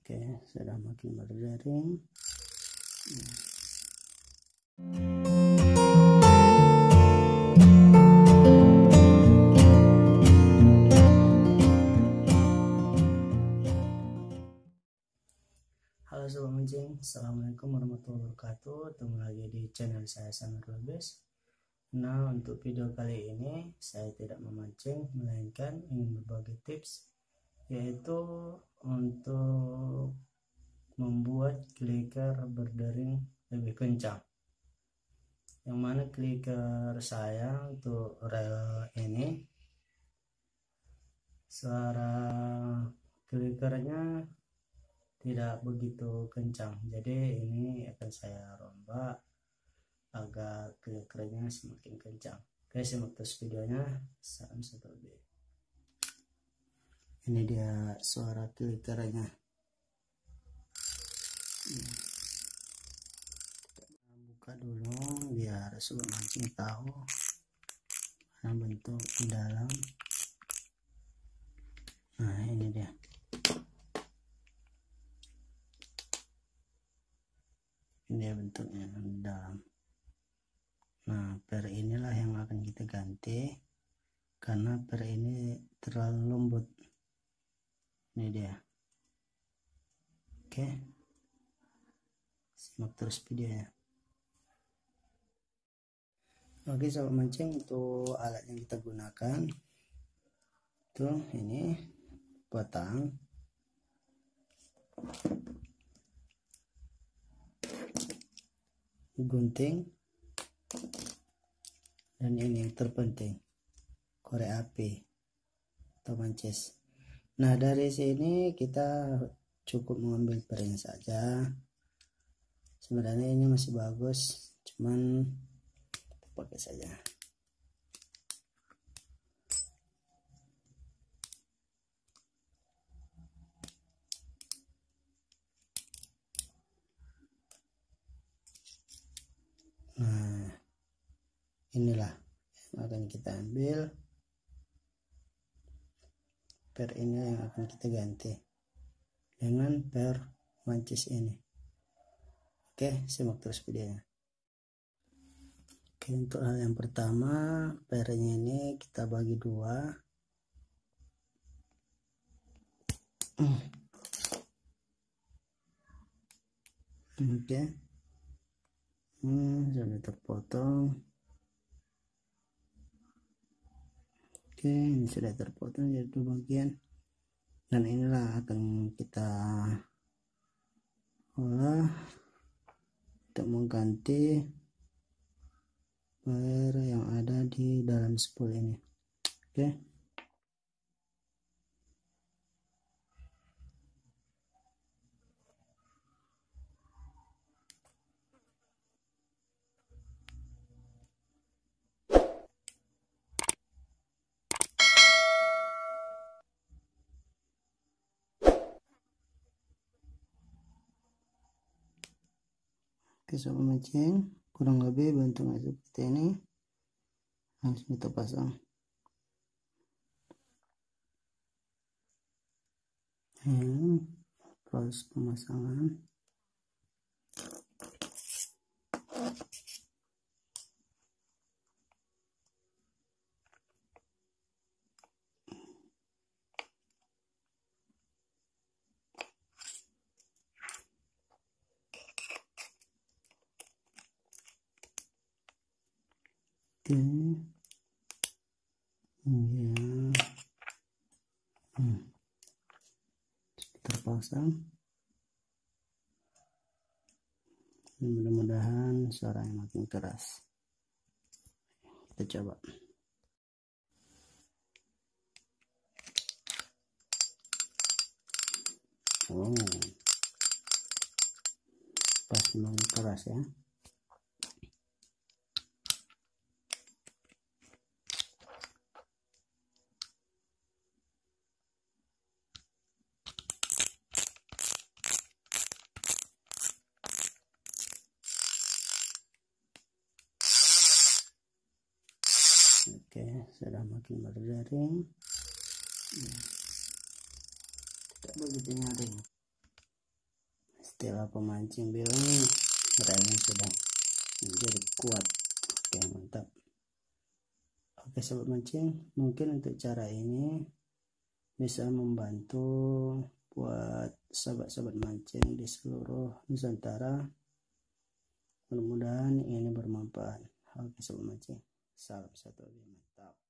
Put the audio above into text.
Oke, sudah makin berjaring. Halo sobat mancing, assalamualaikum warahmatullahi wabarakatuh. Ketemu lagi di channel saya sangat habis. Nah, untuk video kali ini saya tidak memancing, melainkan ingin berbagi tips, yaitu untuk membuat clicker berdering lebih kencang. Yang mana clicker saya untuk rel ini, suara clikernya tidak begitu kencang, jadi ini akan saya rombak agar clikernya semakin kencang. Oke, simak terus videonya. Salam, satu. Ini dia suara clikernya. Buka dulu biar sobat mancing tahu mana bentuk di dalam. Nah, ini dia. Ini bentuknya di dalam. Nah, per inilah yang akan kita ganti karena per ini terlalu lembut. Ini dia. Oke, simak terus videonya. Oke sobat mancing, untuk alat yang kita gunakan tuh ini batang, gunting, dan ini yang terpenting, korek api atau mancis. Nah, dari sini kita cukup mengambil pernya saja. Sebenarnya ini masih bagus, cuman pakai saja. Nah, inilah yang akan kita ambil. Per ini yang akan kita ganti dengan per mancis ini. Oke, simak terus videonya. Oke, untuk hal yang pertama, pernya ini kita bagi dua. Oke, sudah terpotong. Oke, ini sudah terpotong jadi dua bagian, dan inilah akan kita olah untuk mengganti per yang ada di dalam spool ini. Oke, sobat mancing, kurang lebih bentuknya seperti ini. Langsung kita pasang. Proses pemasangan. Oke, ya, terpasang. Mudah-mudahan suaranya makin keras. Kita coba. Oh, pas memang keras ya. Oke, sudah makin berjaring. Tidak begitu nyaring. istilah pemancing bilang relnya sudah menjadi kuat. Oke, mantap. Oke sobat mancing, mungkin untuk cara ini bisa membantu buat sobat-sobat mancing di seluruh Nusantara. Mudah-mudahan ini bermanfaat. Oke sobat mancing, salam satu, hobi, mantap.